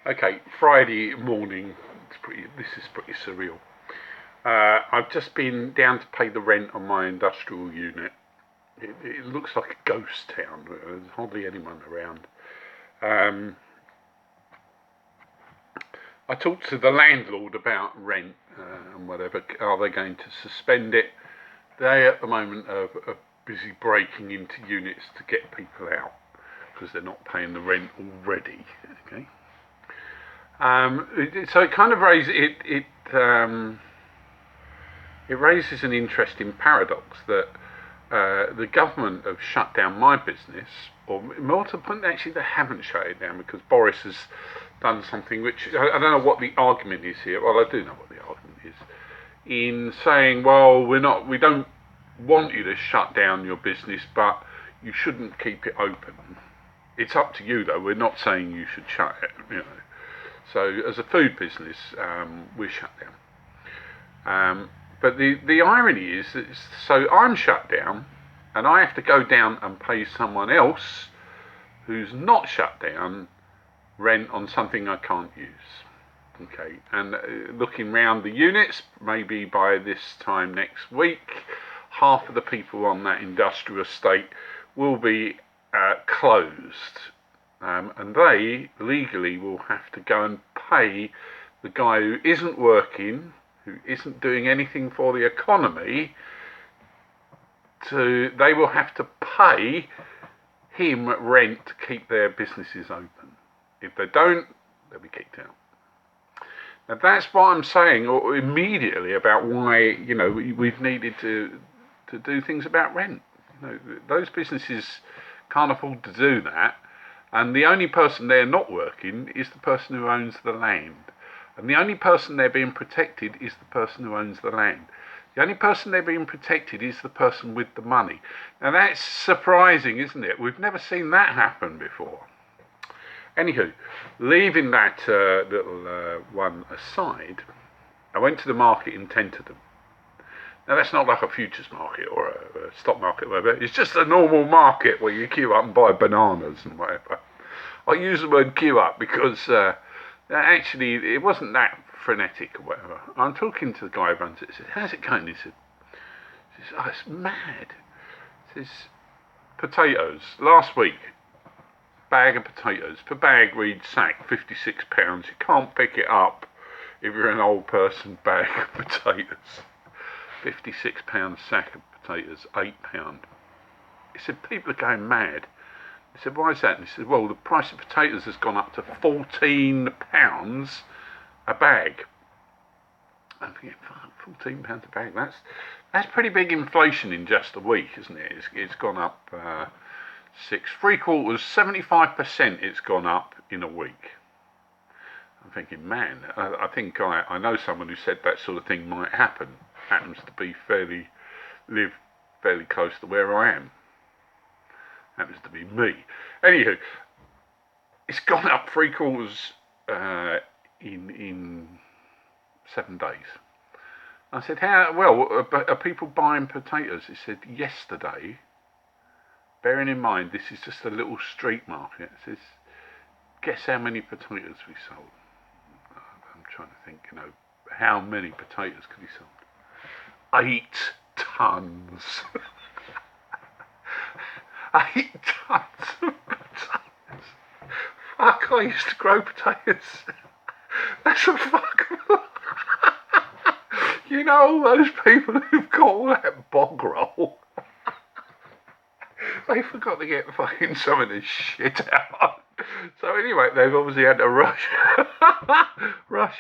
Okay, Friday morning. This is pretty surreal. I've just been down to pay the rent on my industrial unit. It looks like a ghost town. There's hardly anyone around. Um, I talked to the landlord about rent and whatever. Are they going to suspend it? They at the moment are busy breaking into units to get people out because they're not paying the rent already. Okay. So it kind of raises it raises an interesting paradox that the government have shut down my business, or more to the point, actually they haven't shut it down because Boris has done something which I don't know what the argument is here. Well, I do know what the argument is in saying, well, we don't want you to shut down your business, but you shouldn't keep it open. It's up to you, though. We're not saying you should shut it, you know. So as a food business, we're shut down. But the irony is that so I'm shut down, and I have to go down and pay someone else who's not shut down rent on something I can't use. Okay, and looking round the units, maybe by this time next week, half of the people on that industrial estate will be closed. And they legally will have to go and pay the guy who isn't working, who isn't doing anything for the economy, they will have to pay him rent to keep their businesses open. If they don't, they'll be kicked out. Now that's what I'm saying immediately about why, we've needed to do things about rent. Those businesses can't afford to do that. And the only person they're not working is the person who owns the land. And the only person they're being protected is the person who owns the land. The only person they're being protected is the person with the money. Now that's surprising, isn't it? We've never seen that happen before. Anywho, leaving that little one aside, I went to the market in Tenterden. Now that's not like a futures market or a stock market or whatever. It's just a normal market where you queue up and buy bananas and whatever. I use the word queue up because actually it wasn't that frenetic or whatever. I'm talking to the guy who runs it. I said, how's it going? He says, oh, it's mad. He says, potatoes. Last week, bag of potatoes. Per bag reads sack, £56. You can't pick it up if you're an old person bag of potatoes. £56 sack of potatoes, £8. He said, people are going mad. He said, why is that? And he said, well, the price of potatoes has gone up to £14 a bag. I'm thinking, £14 a bag, that's pretty big inflation in just a week, isn't it? It's gone up 75% it's gone up in a week. I'm thinking, man, I think I know someone who said that sort of thing might happen. Happens to live fairly close to where I am. Happens to be me. Anywho, it's gone up 3/4 in 7 days. I said, how? Well, are people buying potatoes? He said, yesterday, bearing in mind this is just a little street market, he says, guess how many potatoes we sold? I'm trying to think, how many potatoes could he sold? 8 tons. 8 tons of potatoes. Fuck, I used to grow potatoes. That's a fuck. All those people who've got all that bog roll, they forgot to get fucking some of this shit out. So anyway, they've obviously had to rush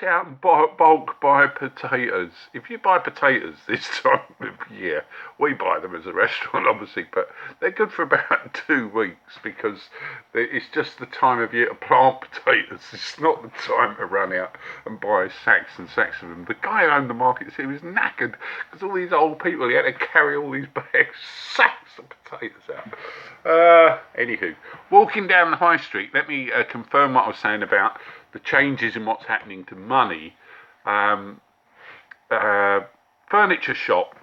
out and bulk buy potatoes. If you buy potatoes this time of year, we buy them as a restaurant, obviously, but they're good for about 2 weeks because it's just the time of year to plant potatoes. It's not the time to run out and buy sacks and sacks of them. The guy who owned the market said he was knackered because all these old people, he had to carry all these bags, sacks of potatoes out. Anywho, walking down the high street, let me confirm what I was saying about the changes in what's happening to money. Furniture shop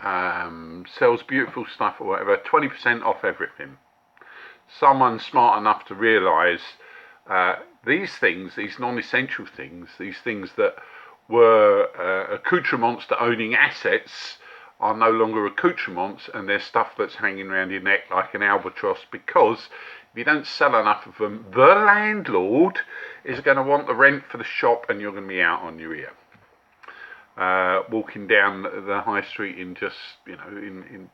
sells beautiful stuff or whatever, 20% off everything. Someone smart enough to realise these things, these non-essential things, these things that were accoutrements to owning assets, are no longer accoutrements, and there's stuff that's hanging around your neck like an albatross, because if you don't sell enough of them, the landlord is going to want the rent for the shop, and you're going to be out on your ear. Walking down the high street in just, in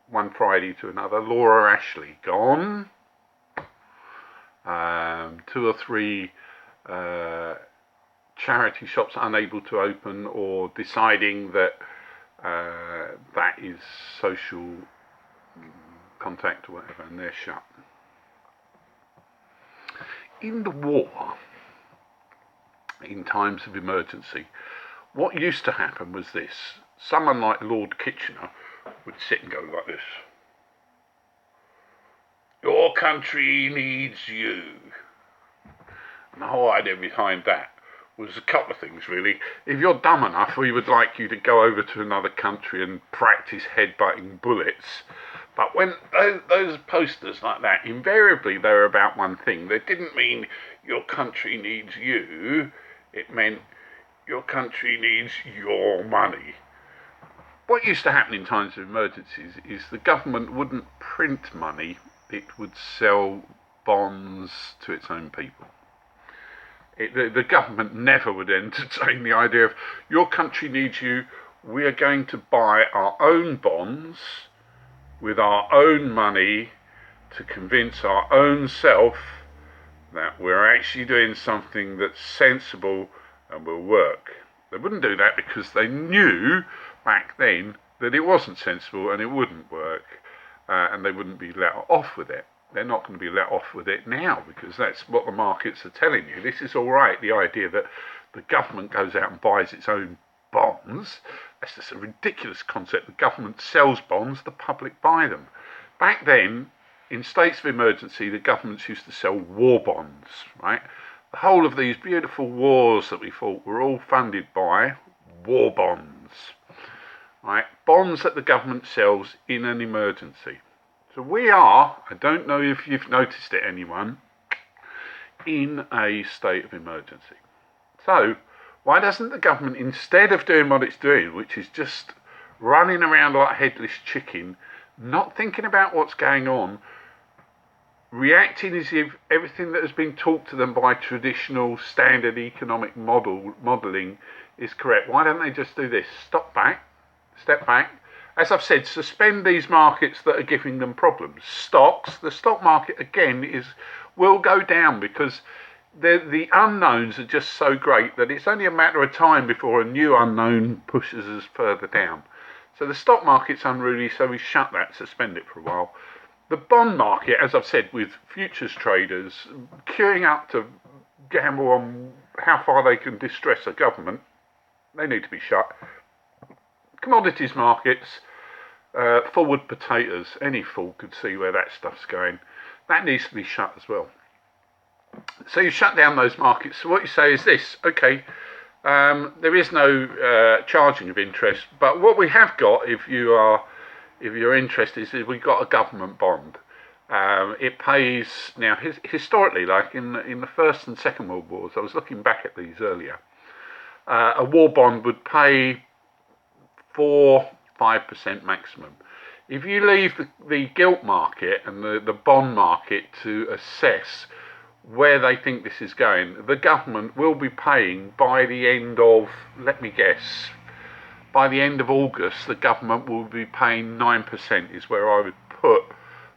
one Friday to another, Laura Ashley gone. 2 or 3 charity shops unable to open, or deciding that that is social contact or whatever, and they're shut. In the war, in times of emergency, what used to happen was this. Someone like Lord Kitchener would sit and go like this. Your country needs you. And the whole idea behind that was a couple of things, really. If you're dumb enough, we would like you to go over to another country and practice headbutting bullets. But when those posters like that, invariably they were about one thing. They didn't mean your country needs you. It meant your country needs your money. What used to happen in times of emergencies is the government wouldn't print money. It would sell bonds to its own people. The government never would entertain the idea of, your country needs you, we are going to buy our own bonds with our own money to convince our own self that we're actually doing something that's sensible and will work. They wouldn't do that because they knew back then that it wasn't sensible and it wouldn't work, and they wouldn't be let off with it. They're not going to be let off with it now, because that's what the markets are telling you. This is all right, the idea that the government goes out and buys its own bonds. That's just a ridiculous concept. The government sells bonds, the public buy them. Back then, in states of emergency, the governments used to sell war bonds, right? The whole of these beautiful wars that we fought were all funded by war bonds, right? Bonds that the government sells in an emergency. So we are, I don't know if you've noticed it, anyone, in a state of emergency. So why doesn't the government, instead of doing what it's doing, which is just running around like a headless chicken, not thinking about what's going on, reacting as if everything that has been taught to them by traditional standard economic modelling is correct? Why don't they just do this? Step back. As I've said, suspend these markets that are giving them problems. The stock market again will go down, because the unknowns are just so great that it's only a matter of time before a new unknown pushes us further down. So the stock market's unruly, so we suspend it for a while. The bond market, as I've said, with futures traders queuing up to gamble on how far they can distress a government, they need to be shut. Commodities markets, forward potatoes, any fool could see where that stuff's going. That needs to be shut as well. So you shut down those markets. So what you say is this: okay, there is no charging of interest, but what we have got, if you're interested, is we've got a government bond. It pays now. Historically, like in the First and Second World Wars, I was looking back at these earlier. A war bond would pay 4-5% maximum. If you leave the gilt market and the bond market to assess where they think this is going, the government will be paying by the end of, let me guess, by the end of August, the government will be paying 9%, is where I would put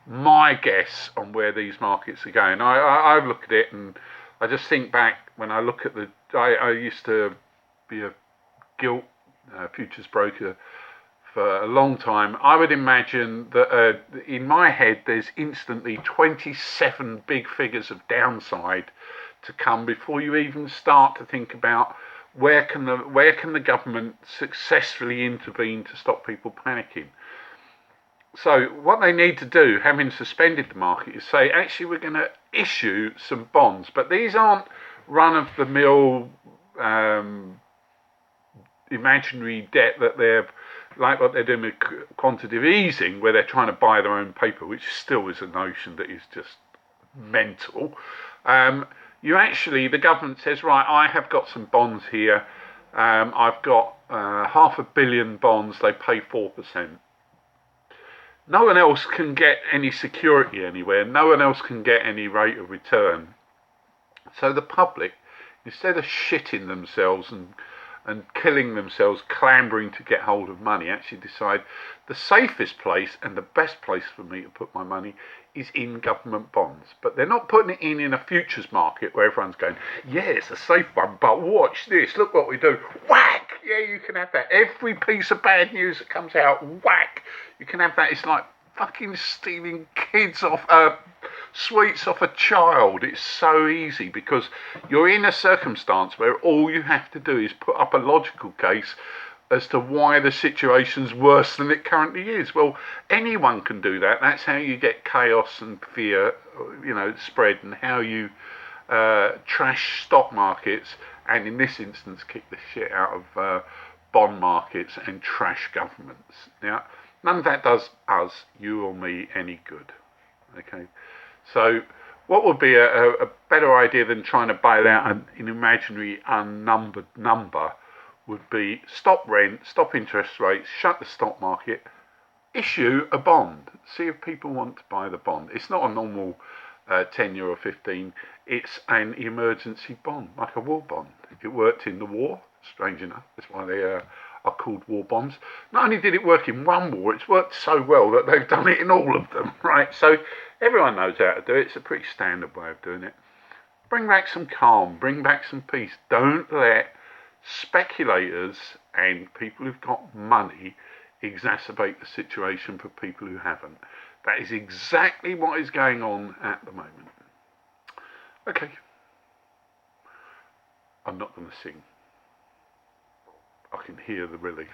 my guess on where these markets are going. I look at it and I just think back when I look at I used to be a gilt futures broker for a long time. I would imagine that in my head there's instantly 27 big figures of downside to come before you even start to think about where can the government successfully intervene to stop people panicking. So what they need to do, having suspended the market, is say, actually, we're going to issue some bonds, but these aren't run-of-the-mill imaginary debt that they're like what they're doing with quantitative easing, where they're trying to buy their own paper, which still is a notion that is just mental. You actually, the government says, right, I have got some bonds here. I've got £500 million bonds. They pay 4%. No one else can get any security anywhere. No one else can get any rate of return. So the public, instead of shitting themselves and killing themselves, clambering to get hold of money, actually decide the safest place and the best place for me to put my money is in government bonds. But they're not putting it in a futures market where everyone's going, yeah, it's a safe one, but watch this, look what we do, whack, yeah, you can have that. Every piece of bad news that comes out, whack, you can have that. It's like fucking stealing kids off sweets off a child. It's so easy because you're in a circumstance where all you have to do is put up a logical case as to why the situation's worse than it currently is. Well, anyone can do that. That's how you get chaos and fear, spread, and how you trash stock markets, and in this instance, kick the shit out of bond markets and trash governments. Now, none of that does us, you or me, any good. Okay, so what would be a better idea than trying to bail out an imaginary unnumbered number would be stop rent, stop interest rates, shut the stock market, issue a bond, see if people want to buy the bond. It's not a normal 10 year or 15, it's an emergency bond, like a war bond. It worked in the war, strange enough, that's why they are called war bonds. Not only did it work in one war, it's worked so well that they've done it in all of them, right? So everyone knows how to do it. It's a pretty standard way of doing it. Bring back some calm, bring back some peace. Don't let speculators and people who've got money exacerbate the situation for people who haven't. That is exactly what is going on at the moment. Okay, I'm not going to sing. I can hear the relief.